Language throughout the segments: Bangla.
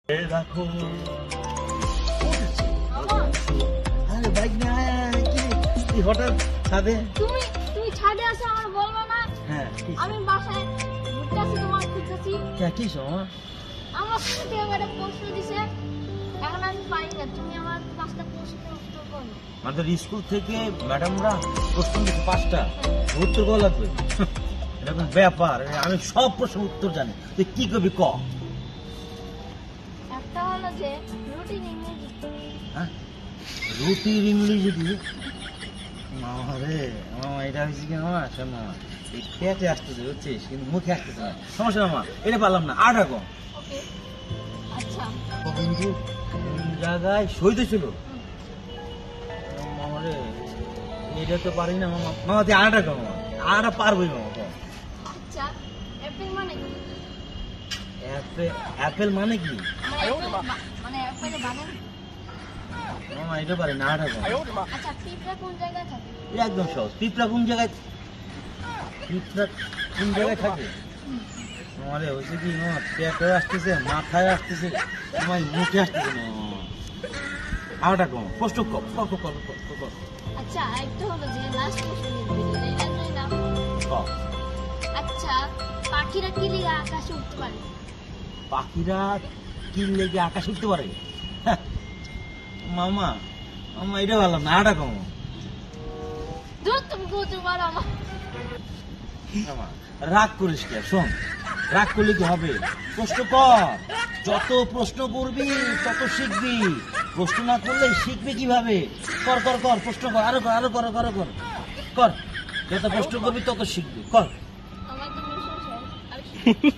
দেখো আরে বাইক না কি হঠাৎ ছাদে তুমি তুমি ছাদে আসো আমার বলবা না? হ্যাঁ আমি বাসায় ঘুরতে আসি তোমার খুঁজতেছি। কি সময় আমার সাথে একটা প্রশ্ন দিছে, এখন আমি পাই না। তুমি আমার 5টা প্রশ্নের উত্তর করো। আমাদের স্কুল থেকে ম্যাডামরা প্রশ্ন দিচ্ছে 5টা উত্তর করা লাগবে এরকম ব্যাপার আমি সব প্রশ্ন উত্তর জানি তুই কি করবি ক একটা হলো যে রুটিন ইংরেজি। হ্যাঁ রুটির ইংরেজি দিয়ে মামা রে মামা এটা হয়েছে কি মামা শোন মামা এই পেটে আসতেছে বুঝছিস কিন্তু মুখে আসতেছে না সমস্যা না মামা এটা পারলাম না আর রাখো ওকে আচ্ছা কিন্তু কোন জায়গায় সইতে ছিল মামা রে এটা তো পারি না মামা মামা তুই আটা কো মামা আটা পারবই মামা কো আচ্ছা অ্যাপেল মানে কি? অ্যাপেল মানে কি মানে অ্যাপেল বানান। মামা এটা পারি না আটা কো আচ্ছা পিঁপড়া কোন জায়গায় থাকে? একদম সহজ পিঁপড়া কোন জায়গায় থাকে আমারে হয়েছে কি মামা পেটে আসতেছে মাথায় আসতেছে আমার মুখে আসতেছে না আটা কম কষ্ট কর আচ্ছা একটা হলো যে লাস্ট প্রশ্ন এটা না। আচ্ছা পাখিরা কি লিগে আকাশে উঠতে পারে? পাখিরা কি লেগে আকাশ উঠতে পারে মামা মামা এটা ভালো না আটা কম দূর তুমি বুঝতে পারো আমার। মামা রাগ করিস কে শোন রাগ করলে কি হবে প্রশ্ন কর যত প্রশ্ন করবি তত শিখবি প্রশ্ন না করলে শিখবি কিভাবে কর কর কর প্রশ্ন কর আরো কর আরো কর কর কর কর যত প্রশ্ন করবি তত শিখবি কর আমার তো মিশন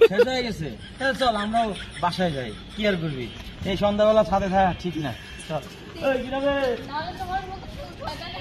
শেষ হয়ে গেছে তাহলে চল আমরাও বাসায় যাই কি আর করবি এই সন্ধ্যাবেলা ছাদে থাকা ঠিক না চল ওই কি রে নাহলে তোমার মতো ফুল ছয়টা